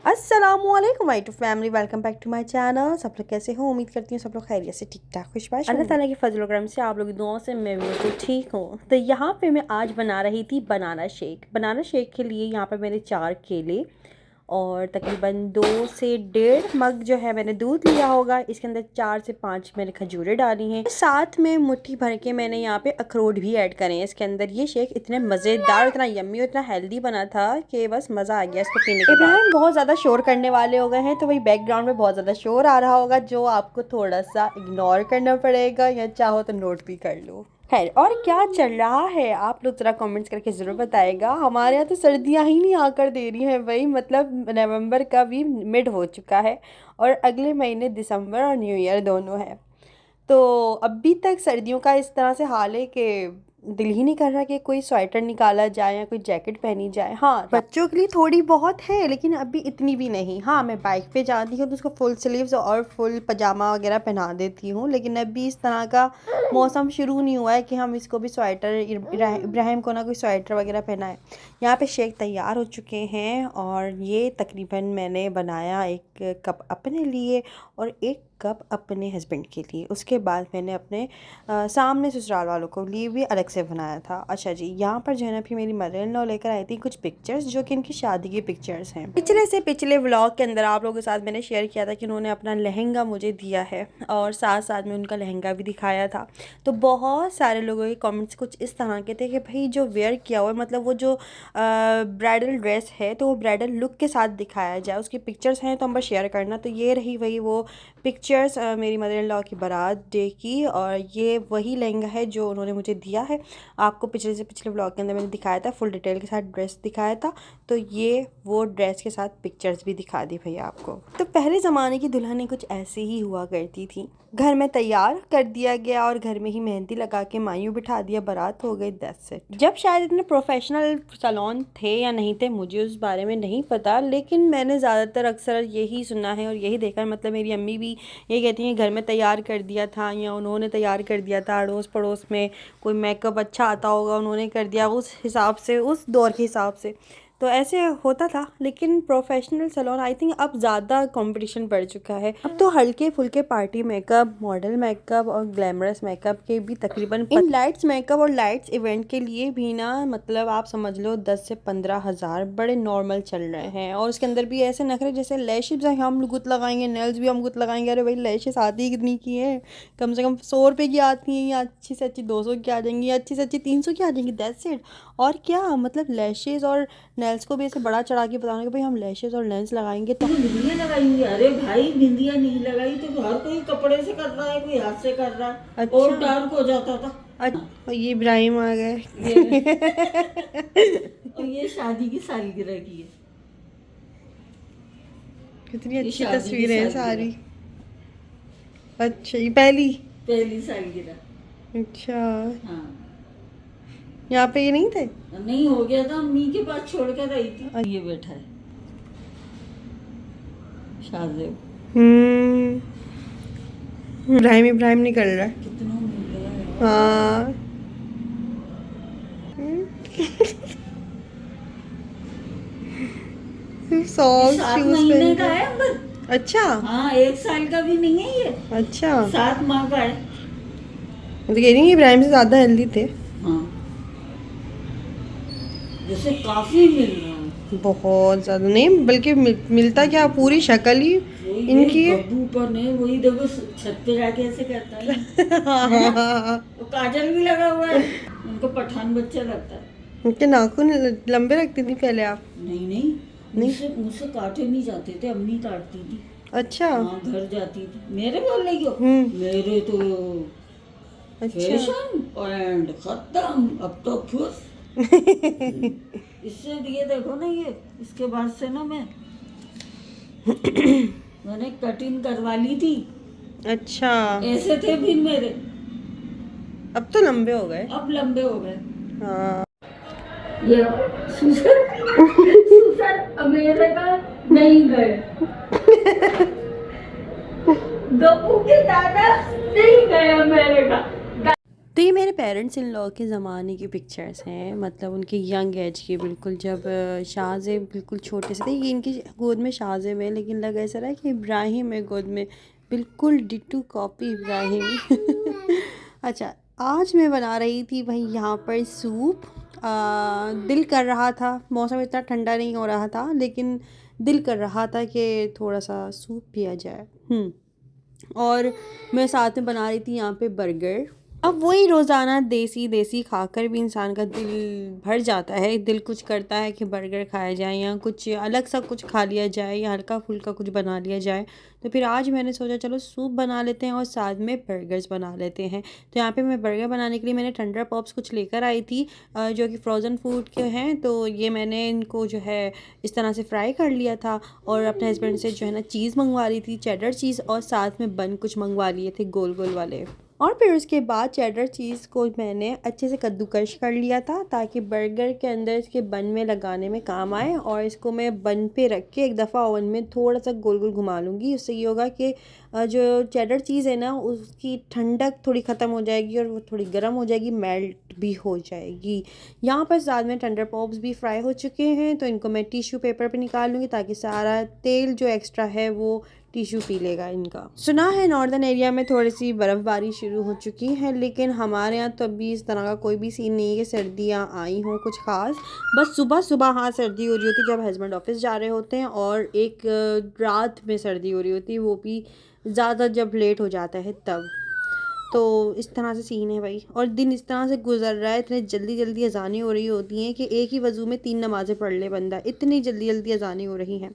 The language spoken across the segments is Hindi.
अस्सलामुअलैकुम my to family, welcome back to my channel. सब लोग कैसे हो? उम्मीद करती हूँ सब लोग खैरियत से, ठीक ठाक, खुशबाश। अल्लाह ताला की फजल करम से आप लोग की दुआओं से मैं बिल्कुल ठीक हूँ। तो यहाँ पे मैं आज बना रही थी बनाना शेक। बनाना शेक के लिए यहाँ पे मैंने 4 केले और तकरीबन 2 से 1.5 मग जो है मैंने दूध लिया होगा। इसके अंदर 4 से 5 मैंने खजूरें डाली हैं। साथ में मुट्ठी भर के मैंने यहाँ पे अखरोट भी ऐड करे हैं इसके अंदर। ये शेक इतने मज़ेदार, इतना यम्मी और इतना हेल्दी बना था कि बस मज़ा आ गया इसको पीने के बाद। बहुत ज़्यादा शोर करने वाले हो गए हैं, तो वही बैकग्राउंड में बहुत ज़्यादा शोर आ रहा होगा जो आपको थोड़ा सा इग्नोर करना पड़ेगा, या चाहो तो नोट भी कर लो। खैर, और क्या चल रहा है आप लोग ज़रा कमेंट्स करके ज़रूर बताएगा। हमारे यहाँ तो सर्दियाँ ही नहीं आकर दे रही हैं भाई, मतलब नवंबर का भी मिड हो चुका है और अगले महीने दिसंबर और न्यू ईयर दोनों है। तो अभी तक सर्दियों का इस तरह से हाल है कि दिल ही नहीं कर रहा कि कोई स्वेटर निकाला जाए या कोई जैकेट पहनी जाए। हाँ, बच्चों के लिए थोड़ी बहुत है लेकिन अभी इतनी भी नहीं। हाँ, मैं बाइक पे जाती हूँ तो उसको फुल स्लीव्स और फुल पजामा वगैरह पहना देती हूँ, लेकिन अभी इस तरह का मौसम शुरू नहीं हुआ है कि हम इसको भी स्वेटर, इब्राहिम को ना कोई स्वेटर वगैरह पहनाए। यहाँ पे शेक तैयार हो चुके हैं और ये तकरीबन मैंने बनाया 1 कप अपने लिए और 1 कप अपने हस्बैंड के लिए। उसके बाद मैंने अपने सामने ससुराल वालों को लिए भी अलग से बनाया था। अच्छा जी, यहाँ पर जो है ना फिर मेरी मदर इन लॉ लेकर आई थी कुछ पिक्चर्स जो कि इनकी शादी की पिक्चर्स हैं। पिछले व्लॉग के अंदर आप लोगों के साथ मैंने शेयर किया था कि उन्होंने अपना लहंगा मुझे दिया है और साथ साथ में उनका लहंगा भी दिखाया था। तो बहुत सारे लोगों के कमेंट्स कुछ इस तरह के थे कि भाई जो वेयर किया हुआ है, मतलब वो जो ब्राइडल ड्रेस है तो वो ब्राइडल लुक के साथ दिखाया जाए, उसकी पिक्चर्स हैं तो हम बस शेयर करना। तो ये रही वही वो पिक्चर्स मेरी मदर इन लॉ की बारात डे की, और ये वही लहंगा है जो उन्होंने मुझे दिया है। आपको पिछले व्लॉग के अंदर मैंने दिखाया था, फुल डिटेल के साथ ड्रेस दिखाया था, तो ये वो ड्रेस के साथ पिक्चर्स भी दिखा दी भैया आपको। तो पहले ज़माने की दुल्हनें कुछ ऐसे ही हुआ करती थी, घर में तैयार कर दिया गया और घर में ही मेहंदी लगा के मायूं बिठा दिया, बारात हो गई, दैट्स इट। जब शायद इतने प्रोफेशनल सैलून थे या नहीं थे मुझे उस बारे में नहीं पता, लेकिन मैंने ज़्यादातर अक्सर यही सुना है और यही देखा है। मतलब मेरी अम्मी भी ये कहती हैं घर में तैयार कर दिया था या उन्होंने तैयार कर दिया था, अड़ोस पड़ोस में कोई मेकअप अच्छा आता होगा उन्होंने कर दिया, उस हिसाब से, उस दौर के हिसाब से तो ऐसे होता था। लेकिन प्रोफेशनल सैलून आई थिंक अब ज़्यादा कंपटीशन बढ़ चुका है। अब तो हल्के फुल्के पार्टी मेकअप, मॉडल मेकअप और ग्लैमरस मेकअप के भी तकरीबन इन लाइट्स मेकअप और लाइट्स इवेंट के लिए भी ना, मतलब आप समझ लो 10 से 15 हज़ार बड़े नॉर्मल चल रहे हैं। और उसके अंदर भी ऐसे नखरे जैसे लैशेज हम गुत लगाएंगे, नेल्स भी हम गुत लगाएंगे। अरे भाई लैशेज आती कितनी की है? कम से कम 100 रुपये की आती हैं, या अच्छी से अच्छी 200 की आ जाएंगी, या अच्छी से अच्छी 300 की आ जाएंगी, दैट्स इट। और क्या मतलब लैशेज और नेल्स को भी ऐसे बड़ा चढ़ा के बताना कि भाई हम लैशेज और लेंस लगाएंगे तो बिंदिया लगाएंगे। अरे भाई बिंदिया नहीं लगाई तो हर कोई कपड़े से कर रहा है, कोई हाथ से कर रहा है। अच्छा। और डार्क हो जाता था। अच्छा, ये इब्राहिम आ गए। और ये शादी की सालगिरह की है। कितनी अच्छी तस्वीरें हैं सारी। अच्छा, ये पहली सालगिरह। अच्छा, हाँ, यहाँ पे ये नहीं थे? नहीं, हो गया था, अम्मी के पास छोड़ कर रही थी। ये बैठा है शाहजेब। इब्राहिम निकल रहा है। कितना मिल रहा है। हाँ। सॉक्स, 7 शूज महीने पहन का के। है अंबर। अच्छा। हाँ, 1 साल का भी नहीं है ये। अच्छा, 7 माह का है। मैं तो कह रही हूँ इब्राहिम से ज्यादा हेल्दी थे। हाँ, जैसे काफी मिल रहा है। बहुत ज्यादा नहीं, बल्कि मिलता क्या, पूरी शक्ल ही इनकी गब्बू पर है। वही देखो छत पे जाके ऐसे करता है। तो काजल भी लगा हुआ है। उनको पठान बच्चा लगता है। उनके नाखून लंबे रखती थी पहले आप? नहीं, मुझसे काटे नहीं जाते थे, अम्मी काटती थी। अच्छा। हाँ, घर जाती थी। मेरे बोलने क्यों? मेरे तो फैशन एंड खत्म, अब तो खुश। इससे ये देखो ना, ये इसके बाद से ना मैंने कटिंग करवा ली थी। अच्छा, ऐसे थे भी मेरे, अब तो लंबे हो गए। अब लंबे हो गए। हाँ। ये सुसर अमेरिका नहीं गए। गप्पू के दादा नहीं गए अमेरिका। तो ये मेरे पेरेंट्स इन लॉ के ज़माने की पिक्चर्स हैं, मतलब उनके यंग एज की, बिल्कुल जब शाहज़ेब बिल्कुल छोटे से थे। ये इनकी गोद में शाहज़ेब है, लेकिन लग ऐसा रहा है कि इब्राहिम है गोद में, बिल्कुल डिट्टू कॉपी इब्राहिम। अच्छा, आज मैं बना रही थी भाई यहाँ पर सूप। दिल कर रहा था, मौसम इतना ठंडा नहीं हो रहा था, लेकिन दिल कर रहा था कि थोड़ा सा सूप पिया जाए। और मैं साथ में बना रही थी यहाँ पे बर्गर। अब वही रोज़ाना देसी देसी खाकर भी इंसान का दिल भर जाता है, दिल कुछ करता है कि बर्गर खाया जाए या कुछ अलग सा कुछ खा लिया जाए या हल्का फुल्का कुछ बना लिया जाए। तो फिर आज मैंने सोचा चलो सूप बना लेते हैं और साथ में बर्गर्स बना लेते हैं। तो यहाँ पे मैं बर्गर बनाने के लिए मैंने टेंडर पॉप्स कुछ लेकर आई थी, जो कि फ्रोज़न फूड के हैं। तो ये मैंने इनको जो है इस तरह से फ्राई कर लिया था और अपने हस्बैंड से जो है ना चीज़ मंगवा ली थी, चेडर चीज़, और साथ में बन कुछ मंगवा लिए थे गोल गोल वाले। और फिर उसके बाद चेडर चीज़ को मैंने अच्छे से कद्दूकश कर लिया था ताकि बर्गर के अंदर इसके बन में लगाने में काम आए। और इसको मैं बन पे रख के एक दफ़ा ओवन में थोड़ा सा गोल गोल घुमा लूँगी। उससे ये होगा कि जो चेडर चीज़ है ना उसकी ठंडक थोड़ी ख़त्म हो जाएगी और वो थोड़ी गर्म हो जाएगी, मेल्ट भी हो जाएगी। यहाँ पर साथ में टेंडर पॉप्स भी फ्राई हो चुके हैं, तो इनको मैं टिश्यू पेपर पे निकाल लूँगी ताकि सारा तेल जो एक्स्ट्रा है वो टिश्यू पी लेगा इनका। सुना है नॉर्दर्न एरिया में थोड़ी सी बर्फ़बारी शुरू हो चुकी है, लेकिन हमारे यहाँ तो अभी इस तरह का कोई भी सीन नहीं है कि सर्दियाँ आई हों कुछ ख़ास। बस सुबह सुबह हाँ सर्दी हो रही होती जब हस्बैंड ऑफिस जा रहे होते हैं, और एक रात में सर्दी हो रही होती है, वो भी ज़्यादा जब लेट हो जाता है तब। तो इस तरह से सीन है भाई, और दिन इस तरह से गुजर रहा है, इतने जल्दी जल्दी अज़ानें हो रही होती हैं कि एक ही वज़ू में 3 नमाज़ें पढ़ ले बंदा, इतनी जल्दी जल्दी अज़ानें हो रही हैं।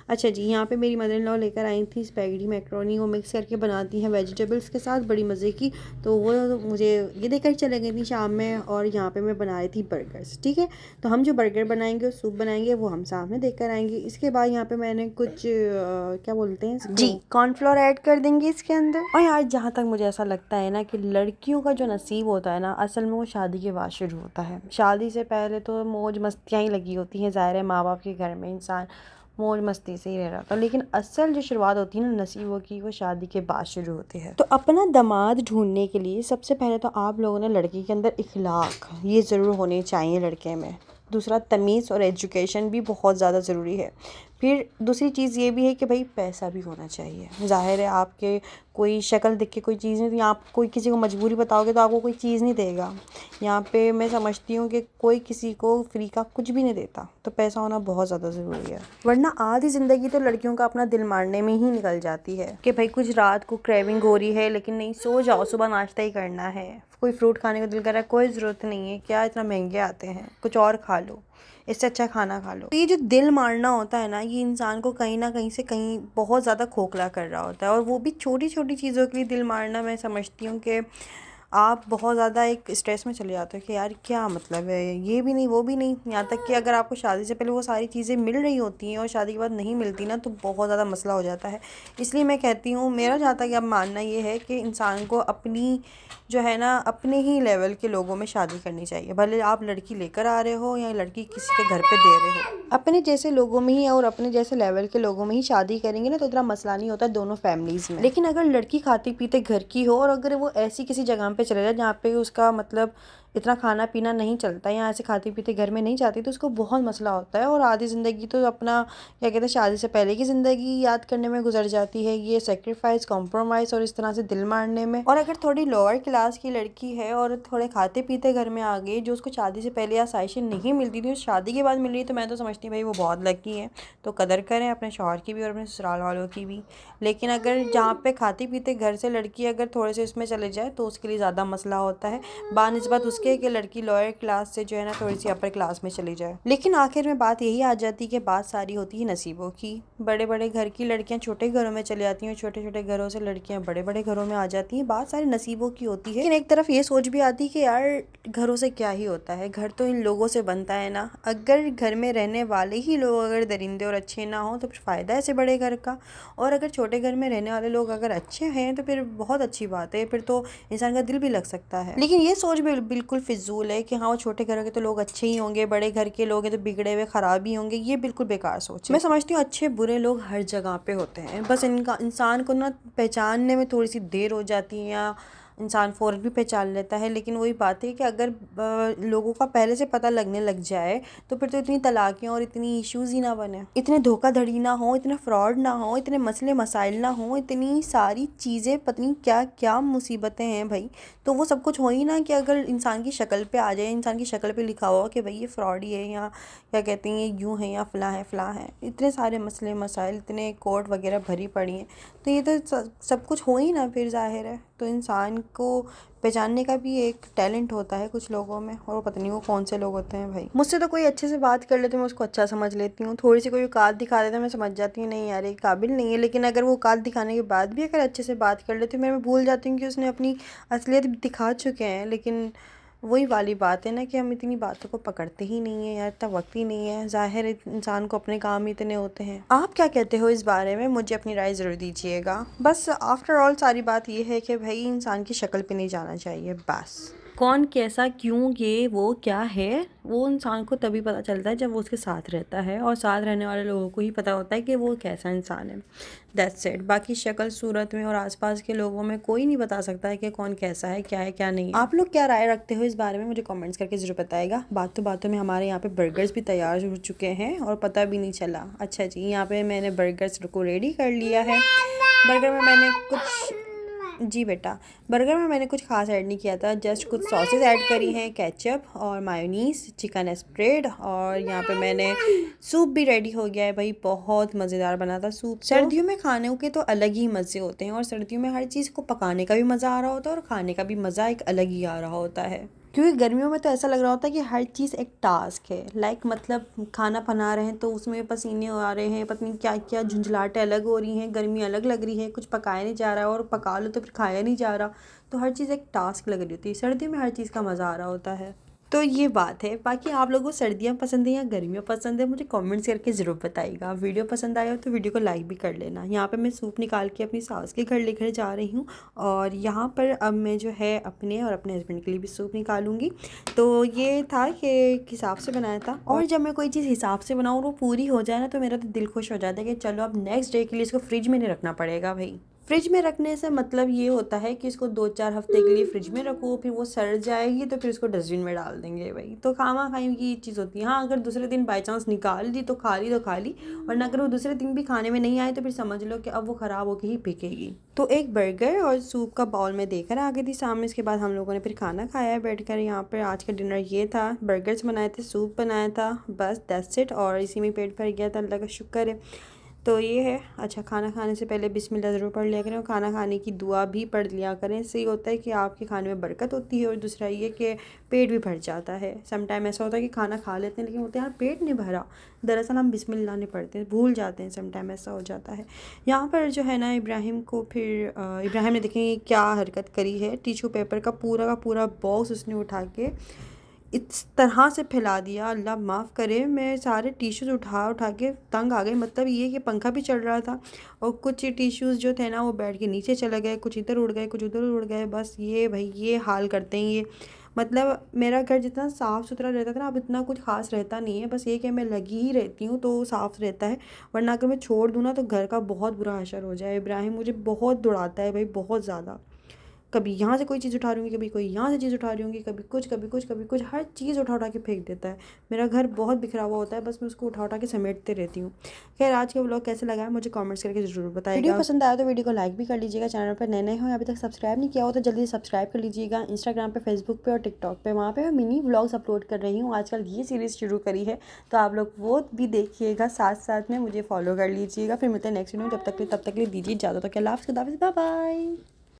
अच्छा जी, यहाँ पे मेरी मदर इन लॉ लेकर आई थी स्पैगेटी मैक्रोनी, वो मिक्स करके बनाती हैं वेजिटेबल्स के साथ, बड़ी मज़े की। तो वो मुझे ये देकर चले गई थी शाम में, और यहाँ पे मैं बना रही थी बर्गर्स। ठीक है, तो हम जो बर्गर बनाएंगे और सूप बनाएंगे वो हम सामने देकर आएंगे। इसके बाद यहाँ पे मैंने कुछ क्या बोलते हैं इसको? जी, कॉर्नफ्लोर ऐड कर देंगे इसके अंदर। और यार जहाँ तक मुझे ऐसा लगता है ना कि लड़कियों का जो नसीब होता है ना, असल में वो शादी के बाद शुरू होता है। शादी से पहले तो मौज मस्तियाँ ही लगी होती हैं, ज़ाहिर है माँ बाप के घर में इंसान मौज मस्ती से ही रह रहा था, लेकिन असल जो शुरुआत होती है ना नसीबों की, वो शादी के बाद शुरू होती है। तो अपना दामाद ढूंढने के लिए सबसे पहले तो आप लोगों ने लड़की के अंदर इखलाक ये ज़रूर होने चाहिए लड़के में। दूसरा, तमीज़ और एजुकेशन भी बहुत ज़्यादा ज़रूरी है। फिर दूसरी चीज़ ये भी है कि भाई पैसा भी होना चाहिए। ज़ाहिर है आपके कोई शक्ल देख के कोई चीज़ नहीं, तो यहाँ आप कोई किसी को मजबूरी बताओगे तो आपको कोई चीज़ नहीं देगा। यहाँ पे मैं समझती हूँ कि कोई किसी को फ्री का कुछ भी नहीं देता, तो पैसा होना बहुत ज़्यादा ज़रूरी है, वरना आधी ज़िंदगी तो लड़कियों का अपना दिल मारने में ही निकल जाती है कि भाई कुछ रात को क्रेविंग हो रही है, लेकिन नहीं, सो जाओ, सुबह नाश्ता ही करना है, कोई फ्रूट खाने को दिल कर रहा है, कोई ज़रूरत नहीं है, क्या इतना महंगे आते हैं, कुछ और खा लो, इससे अच्छा खाना खा लो। तो ये जो दिल मारना होता है ना, ये इंसान को कहीं ना कहीं से कहीं बहुत ज़्यादा खोखला कर रहा होता है, और वो भी छोटी छोटी चीज़ों के लिए दिल मारना। मैं समझती हूँ कि आप बहुत ज़्यादा एक स्ट्रेस में चले जाते हो कि यार क्या मतलब है, ये भी नहीं वो भी नहीं। यहाँ तक कि अगर आपको शादी से पहले वो सारी चीज़ें मिल रही होती हैं और शादी के बाद नहीं मिलती ना, तो बहुत ज़्यादा मसला हो जाता है। इसलिए मैं कहती हूँ, मेरा जहाँ तक अब मानना ये है कि इंसान को अपनी जो है ना अपने ही लेवल के लोगों में शादी करनी चाहिए। भले आप लड़की लेकर आ रहे हो या लड़की किसी के घर पे दे रहे हो, अपने जैसे लोगों में ही और अपने जैसे लेवल के लोगों में ही शादी करेंगे ना, तो इतना मसला नहीं होता दोनों फैमिलीज़ में। लेकिन अगर लड़की खाती पीते घर की हो और अगर वो ऐसी किसी जगह पे चले जाए जहाँ पे उसका मतलब इतना खाना पीना नहीं चलता, या ऐसे खाती पीते घर में नहीं जाती, तो उसको बहुत मसला होता है, और आधी ज़िंदगी तो अपना क्या कहते हैं शादी से पहले की ज़िंदगी याद करने में गुजर जाती है, ये सेक्रीफाइस, कॉम्प्रोमाइज़ और इस तरह से दिल मारने में। और अगर थोड़ी लोअर क्लास की लड़की है और थोड़े खाते पीते घर में आ गई, जो उसको शादी से पहले आसाइशें नहीं मिलती थी, शादी के बाद मिल रही है, तो मैं तो समझती हूँ भाई वो बहुत लकी है। तो कदर करें अपने शौहर की भी और अपने ससुराल वालों की भी। लेकिन अगर जहाँ पे खाती पीते घर से लड़की अगर थोड़े से इसमें चले जाए, तो उसके लिए ज़्यादा मसला होता है बानिस्बत उसके कि लड़की लोअर क्लास से जो है ना थोड़ी सी अपर क्लास में चली जाए। लेकिन आखिर में बात यही आ जाती है कि बात सारी होती है नसीबों की। बड़े बड़े घर की लड़कियां छोटे घरों में चली जाती हैं, छोटे छोटे घरों से लड़कियां बड़े बड़े घरों में आ जाती हैं, बात सारी नसीबों की होती है। लेकिन एक तरफ ये सोच भी आती है कि यार घरों से क्या ही होता है, घर तो इन लोगों से बनता है ना। अगर घर में रहने वाले ही लोग अगर दरिंदे और अच्छे ना हो, तो फिर फ़ायदा है ऐसे बड़े घर का। और अगर छोटे घर में रहने वाले लोग अगर अच्छे हैं, तो फिर बहुत अच्छी बात है, फिर तो इंसान का दिल भी लग सकता है। लेकिन ये सोच भी बिल्कुल फिजूल है कि हाँ वो छोटे घर के तो लोग अच्छे ही होंगे, बड़े घर के लोग हैं तो बिगड़े हुए ख़राब ही होंगे, ये बिल्कुल बेकार सोच है। मैं समझती हूँ अच्छे बुरे लोग हर जगह पे होते हैं, बस इनका इंसान को ना पहचानने में थोड़ी सी देर हो जाती है, या इंसान फ़ौरन भी पहचान लेता है। लेकिन वही बात है कि अगर लोगों का पहले से पता लगने लग जाए तो फिर तो इतनी तलाक़ें और इतनी इश्यूज़ ही ना बने, इतने धोखाधड़ी ना हो, इतना फ्रॉड ना हो, इतने मसले मसाइल ना हो, इतनी सारी चीज़ें पता नहीं क्या क्या मुसीबतें हैं भाई। तो वो सब कुछ हो ही ना कि अगर इंसान की शक्ल पे आ जाए, इंसान की शक्ल पे लिखा हुआ कि भाई ये फ्रॉड ही है या क्या कहते हैं ये यूँ है या फ़लाँ है। इतने सारे मसले मसाइल, इतने कोर्ट वगैरह भरी पड़ी हैं, तो ये तो सब कुछ हो ही ना फिर ज़ाहिर है। तो इंसान को पहचानने का भी एक टैलेंट होता है कुछ लोगों में, और पता नहीं वो कौन से लोग होते हैं भाई। मुझसे तो कोई अच्छे से बात कर लेते मैं उसको अच्छा समझ लेती हूँ, थोड़ी सी कोई औकात दिखा देता मैं समझ जाती हूँ नहीं यार ये काबिल नहीं है। लेकिन अगर वो औकात दिखाने के बाद भी अगर अच्छे से बात कर लेती हूँ मैं भूल जाती हूँ कि उसने अपनी असलियत दिखा चुके हैं। लेकिन वही वाली बात है ना कि हम इतनी बातों को पकड़ते ही नहीं है यार, इतना वक्त ही नहीं है। ज़ाहिर इंसान को अपने काम ही इतने होते हैं। आप क्या कहते हो इस बारे में, मुझे अपनी राय ज़रूर दीजिएगा। बस आफ्टर ऑल सारी बात ये है कि भाई इंसान की शक्ल पे नहीं जाना चाहिए। बस कौन कैसा क्यों ये वो क्या है वो इंसान को तभी पता चलता है जब वो उसके साथ रहता है, और साथ रहने वाले लोगों को ही पता होता है कि वो कैसा इंसान है। That's it. बाकी शक्ल सूरत में और आसपास के लोगों में कोई नहीं बता सकता है कि कौन कैसा है, क्या है क्या नहीं है। आप लोग क्या राय रखते हो इस बारे में मुझे कमेंट्स करके ज़रूर बताइएगा। बातों में हमारे यहाँ पे बर्गर्स भी तैयार हो चुके हैं और पता भी नहीं चला। अच्छा जी, यहाँ पे मैंने बर्गर्स को रेडी कर लिया है। बर्गर में मैंने कुछ बर्गर में मैंने कुछ खास ऐड नहीं किया था, जस्ट कुछ सॉसेस ऐड करी हैं, केचप और मायोनीज़, चिकन स्प्रेड, और यहाँ पे मैंने सूप भी रेडी हो गया है भाई। बहुत मज़ेदार बना था सूप। सर्दियों में खाने के तो अलग ही मज़े होते हैं, और सर्दियों में हर चीज़ को पकाने का भी मज़ा आ रहा होता है और खाने का भी मज़ा एक अलग ही आ रहा होता है। क्योंकि गर्मियों में तो ऐसा लग रहा होता है कि हर चीज़ एक टास्क है। मतलब खाना बना रहे हैं तो उसमें पसीने आ रहे हैं, पता नहीं क्या क्या झुंझलाहटें अलग हो रही हैं, गर्मी अलग लग रही है, कुछ पकाया नहीं जा रहा है, और पका लो तो फिर खाया नहीं जा रहा। तो हर चीज़ एक टास्क लग रही होती है। सर्दियों में हर चीज़ का मज़ा आ रहा होता है। तो ये बात है। बाकी आप लोगों को सर्दियाँ पसंद है या गर्मियाँ पसंद है मुझे कमेंट्स करके ज़रूर बताइएगा। वीडियो पसंद आया हो तो वीडियो को लाइक भी कर लेना। यहाँ पे मैं सूप निकाल के अपनी सास के घर लेकर जा रही हूँ, और यहाँ पर अब मैं जो है अपने और अपने हस्बैंड के लिए भी सूप निकालूंगी। तो ये था कि हिसाब से बनाया था, और जब मैं कोई चीज़ हिसाब से बनाऊँ और वो पूरी हो जाए ना तो मेरा तो दिल खुश हो जाता है कि चलो अब नेक्स्ट डे के लिए इसको फ्रिज में नहीं रखना पड़ेगा भाई। फ्रिज में रखने से मतलब ये होता है कि इसको 2-4 हफ्ते के लिए फ्रिज में रखो, फिर वो सड़ जाएगी तो फिर इसको डस्टबिन में डाल देंगे भाई। तो खामा खाई की चीज़ होती है। हाँ, अगर दूसरे दिन बाई चांस निकाल दी तो खा ली, वरना अगर वो दूसरे दिन भी खाने में नहीं आए तो फिर समझ लो कि अब वो ख़राब होकर ही बिकेगी। तो एक बर्गर और सूप का बाउल में देकर आ गई थी सामने। इसके बाद हम लोगों ने फिर खाना खाया है बैठकर। यहाँ पर आज का डिनर ये था, बर्गर्स बनाए थे, सूप बनाया था, बस दैट्स इट। और इसी में पेट भर गया था, अल्लाह का शुक्र है। तो ये है। अच्छा, खाना खाने से पहले बिस्मिल्लाह ज़रूर पढ़ लिया करें, और खाना खाने की दुआ भी पढ़ लिया करें। इससे ये होता है कि आपके खाने में बरकत होती है, और दूसरा ये कि पेट भी भर जाता है। सम टाइम ऐसा होता है कि खाना खा लेते हैं लेकिन होते हैं यार पेट नहीं भरा, दरअसल हम बिस्मिल्लाह नहीं पढ़ते, भूल जाते हैं, सम टाइम ऐसा हो जाता है। यहाँ पर जो है ना इब्राहिम ने देखें क्या हरकत करी है, टिश्यू पेपर का पूरा बॉक्स उसने उठा के इस तरह से फैला दिया, अल्लाह माफ़ करे। मैं सारे टिश्यूज़ उठा के तंग आ गई। मतलब ये कि पंखा भी चल रहा था और कुछ टिश्यूज़ जो थे ना वो बैठ के नीचे चले गए, कुछ इधर उड़ गए, कुछ उधर उड़ गए। बस ये भाई ये हाल करते हैं ये। मतलब मेरा घर जितना साफ़ सुथरा रहता था ना, अब इतना कुछ ख़ास रहता नहीं है। बस ये कि मैं लगी ही रहती हूँ तो साफ़ रहता है, वरना अगर मैं छोड़ दूँ ना तो घर का बहुत बुरा असर हो जाए। इब्राहिम मुझे बहुत दौड़ाता है भाई, बहुत ज़्यादा। कभी यहाँ से कोई चीज़ उठा रही होंगी, कभी कोई यहाँ से चीज़ उठा रही होंगी, कभी कुछ हर चीज़ उठा के फेंक देता है। मेरा घर बहुत बिखरा हुआ होता है, बस मैं उसको उठा के समेटते रहती हूँ। खैर, आज का व्लॉग कैसे लगा है मुझे कमेंट्स करके ज़रूर बताइएगा। वीडियो पसंद आया तो वीडियो को लाइक भी कर लीजिएगा। चैनल पर नए हो अभी तक सब्सक्राइब नहीं किया हो तो जल्दी सब्सक्राइब कर लीजिएगा। इंस्टाग्राम पर, फेसबुक पर और टिकटॉक पर, वहाँ पर मिनी व्लॉग्स अपलोड कर रही हूँ। आजकल ये सीरीज़ शुरू करी है तो आप लोग वो भी देखिएगा, साथ में मुझे फॉलो कर लीजिएगा। फिर मिलते हैं नेक्स्ट वीडियो में, तब तक के लिए दीजिए इजाज़त। अल्लाह हाफ़िज़, बाय बाय।